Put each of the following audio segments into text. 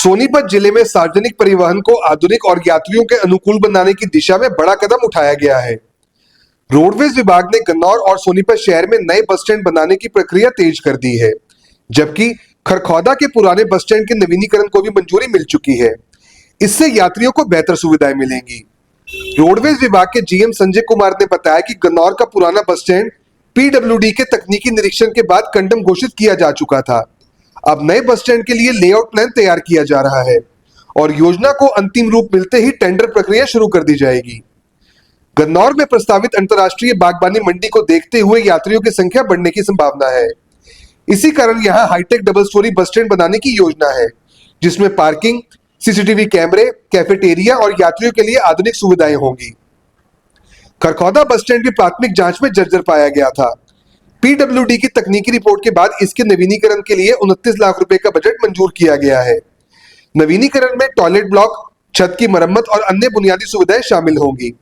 सोनीपत जिले में सार्वजनिक परिवहन को आधुनिक और यात्रियों के अनुकूल बनाने की दिशा में बड़ा कदम उठाया गया है। रोडवेज विभाग ने गन्नौर और सोनीपत शहर में नए बस स्टैंड बनाने की प्रक्रिया तेज कर दी है, जबकि खरखौदा के पुराने बस स्टैंड के नवीनीकरण को भी मंजूरी मिल चुकी है। इससे यात्रियों को बेहतर सुविधाएं मिलेंगी। रोडवेज विभाग के जीएम संजय कुमार ने बताया कि गन्नौर का पुराना बस स्टैंड पीडब्ल्यूडी के तकनीकी निरीक्षण के बाद कंडम घोषित किया जा चुका था। अब नए बस स्टैंड के लिए लेआउट प्लान तैयार किया जा रहा है और योजना को अंतिम रूप मिलते ही टेंडर प्रक्रिया शुरू कर दी जाएगी। गन्नौर में प्रस्तावित अंतर्राष्ट्रीय बागबानी मंडी को देखते हुए यात्रियों की संख्या बढ़ने की संभावना है। इसी कारण यहां hi tech double storey bus stand बनाने की योजना है, जिसमें पार्किंग, सीसीटीवी कैमरे, कैफेटेरिया और यात्रियों के लिए आधुनिक सुविधाएं होंगी। खरखौदा बस स्टैंड भी प्राथमिक जांच में जर्जर पाया गया था। पीडब्ल्यूडी की तकनीकी रिपोर्ट के बाद इसके नवीनीकरण के लिए 29 लाख रुपए का बजट मंजूर किया गया है। नवीनीकरण में टॉयलेट ब्लॉक, छत की मरम्मत और अन्य बुनियादी सुविधाएं शामिल होंगी।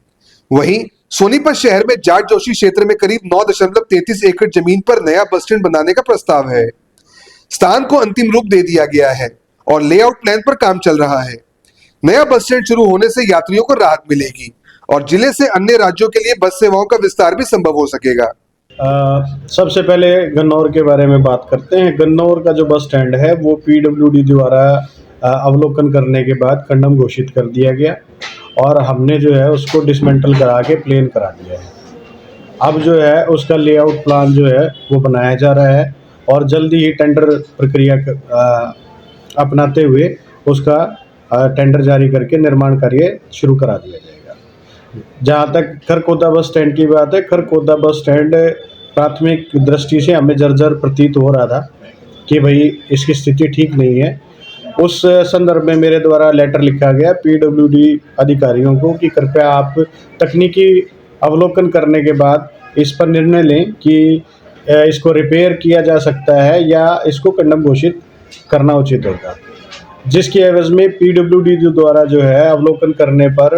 वहीं सोनीपत शहर में जाट जोशी क्षेत्र में करीब 9.33 एकड़ जमीन पर नया बस स्टैंड बनाने का प्रस्ताव है। स्थान को अंतिम रूप दे दिया गया है और लेआउट प्लान पर काम चल रहा है। नया बस स्टैंड शुरू होने से यात्रियों को राहत मिलेगी और जिले से अन्य राज्यों के लिए बस सेवाओं का विस्तार भी संभव हो सकेगा। सबसे पहले गन्नौर के बारे में बात करते हैं। गन्नौर का जो बस स्टैंड है वो पीडब्ल्यूडी द्वारा अवलोकन करने के बाद कंडम घोषित कर दिया गया और हमने जो है उसको डिसमेंटल करा के प्लेन करा दिया है। अब जो है उसका लेआउट प्लान जो है वो बनाया जा रहा है और जल्दी ही टेंडर प्रक्रिया अपनाते हुए उसका टेंडर जारी करके निर्माण कार्य शुरू करा दिया जाएगा। जहाँ तक खरखौदा बस स्टैंड की बात है, खरखौदा बस स्टैंड प्राथमिक दृष्टि से हमें जर्जर प्रतीत हो रहा था कि भाई इसकी स्थिति ठीक नहीं है। उस संदर्भ में मेरे द्वारा लेटर लिखा गया पीडब्ल्यूडी अधिकारियों को कि कृपया आप तकनीकी अवलोकन करने के बाद इस पर निर्णय लें कि इसको रिपेयर किया जा सकता है या इसको कंडम घोषित करना उचित होगा। जिसकी एवज में पीडब्ल्यूडी द्वारा जो है अवलोकन करने पर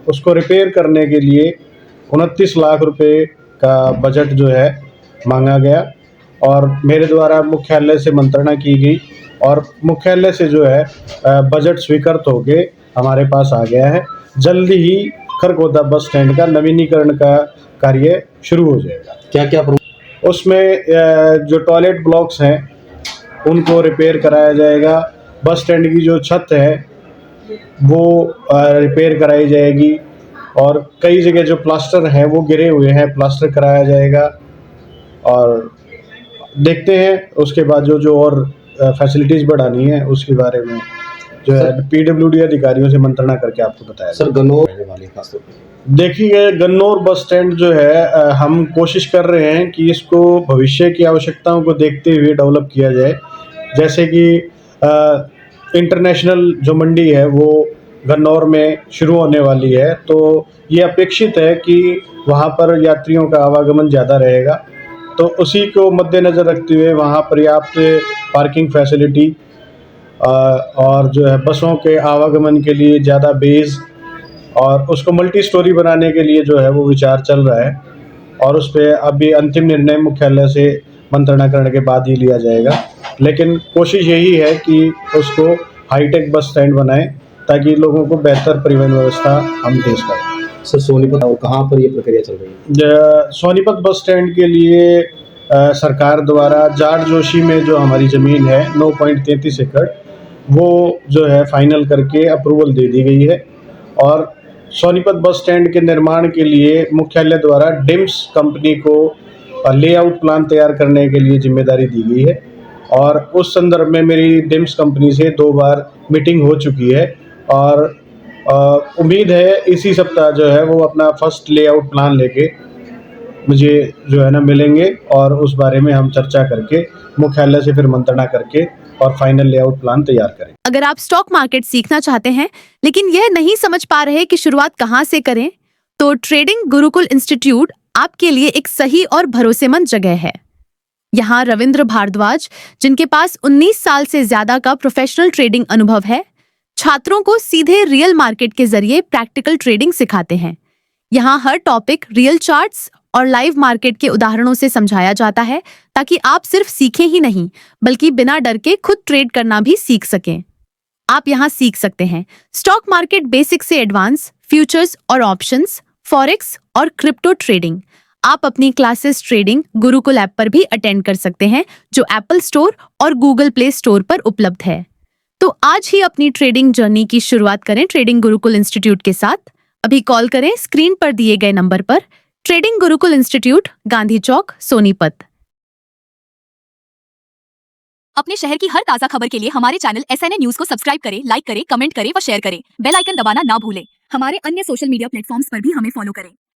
उसको रिपेयर करने के लिए 29 लाख रुपए का बजट जो है मांगा गया और मेरे द्वारा मुख्यालय से मंत्रणा की गई और मुख्यालय से जो है बजट स्वीकृत होके हमारे पास आ गया है। जल्दी ही खरखौदा बस स्टैंड का नवीनीकरण का कार्य शुरू हो जाएगा। क्या क्या उसमें जो टॉयलेट ब्लॉक्स हैं उनको रिपेयर कराया जाएगा। बस स्टैंड की जो छत है वो रिपेयर कराई जाएगी और कई जगह जो प्लास्टर है वो गिरे हुए हैं, प्लास्टर कराया जाएगा और देखते हैं उसके बाद जो और फैसिलिटीज़ बढ़ानी है उसके बारे में जो है पीडब्ल्यूडी अधिकारियों से मंत्रणा करके आपको बताया। सर गन्नौर देखिए, गन्नौर बस स्टैंड जो है हम कोशिश कर रहे हैं कि इसको भविष्य की आवश्यकताओं को देखते हुए डेवलप किया जाए। जैसे कि इंटरनेशनल जो मंडी है वो गन्नौर में शुरू होने वाली है, तो ये अपेक्षित है कि वहाँ पर यात्रियों का आवागमन ज़्यादा रहेगा, तो उसी को मद्देनज़र रखते हुए वहाँ पर्याप्त पार्किंग फैसिलिटी और जो है बसों के आवागमन के लिए ज़्यादा बेस और उसको मल्टी स्टोरी बनाने के लिए जो है वो विचार चल रहा है और उस पर अभी अंतिम निर्णय मुख्यालय से मंत्रणा करने के बाद ही लिया जाएगा। लेकिन कोशिश यही है कि उसको हाईटेक बस स्टैंड बनाएं ताकि लोगों को बेहतर परिवहन व्यवस्था हम दे सकें। सर सोनीपत और कहाँ पर ये प्रक्रिया चल रही है? सोनीपत बस स्टैंड के लिए सरकार द्वारा जाट जोशी में जो हमारी ज़मीन है 9.33 एकड़ वो जो है फाइनल करके अप्रूवल दे दी गई है और सोनीपत बस स्टैंड के निर्माण के लिए मुख्यालय द्वारा डिम्स कंपनी को लेआउट प्लान तैयार करने के लिए जिम्मेदारी दी गई है और उस संदर्भ में मेरी डिम्स कंपनी से 2 बार मीटिंग हो चुकी है और उम्मीद है इसी सप्ताह जो है वो अपना फर्स्ट लेआउट प्लान लेके मुझे जो है ना मिलेंगे और उस बारे में हम चर्चा करके मुख्यालय से फिर मंत्रणा करके और फाइनल लेआउट प्लान तैयार करें। अगर आप स्टॉक मार्केट सीखना चाहते हैं लेकिन यह नहीं समझ पा रहे कि शुरुआत कहां से करें, तो ट्रेडिंग गुरुकुल इंस्टीट्यूट आपके लिए एक सही और भरोसेमंद जगह है। यहाँ रविंद्र भारद्वाज, जिनके पास 19 साल से ज्यादा का प्रोफेशनल ट्रेडिंग अनुभव है, छात्रों को सीधे रियल मार्केट के जरिए प्रैक्टिकल ट्रेडिंग सिखाते हैं। यहाँ हर टॉपिक रियल चार्ट्स और लाइव मार्केट के उदाहरणों से समझाया जाता है ताकि आप सिर्फ सीखें ही नहीं बल्कि बिना डर के खुद ट्रेड करना भी सीख सकें। आप यहाँ सीख सकते हैं स्टॉक मार्केट बेसिक से एडवांस, फ्यूचर्स और ऑप्शंस, फॉरेक्स और क्रिप्टो ट्रेडिंग। आप अपनी क्लासेस ट्रेडिंग गुरुकुल ऐप पर भी अटेंड कर सकते हैं, जो एप्पल स्टोर और गूगल प्ले स्टोर पर उपलब्ध है। तो आज ही अपनी ट्रेडिंग जर्नी की शुरुआत करें ट्रेडिंग गुरुकुल इंस्टीट्यूट के साथ। अभी कॉल करें स्क्रीन पर दिए गए नंबर पर। ट्रेडिंग गुरुकुल इंस्टीट्यूट, गांधी चौक, सोनीपत। अपने शहर की हर ताजा खबर के लिए हमारे चैनल SNA न्यूज को सब्सक्राइब करें, लाइक करें, कमेंट करें व शेयर करें। बेल आइकन दबाना ना भूलें। हमारे अन्य सोशल मीडिया प्लेटफॉर्म्स पर भी हमें फॉलो करें।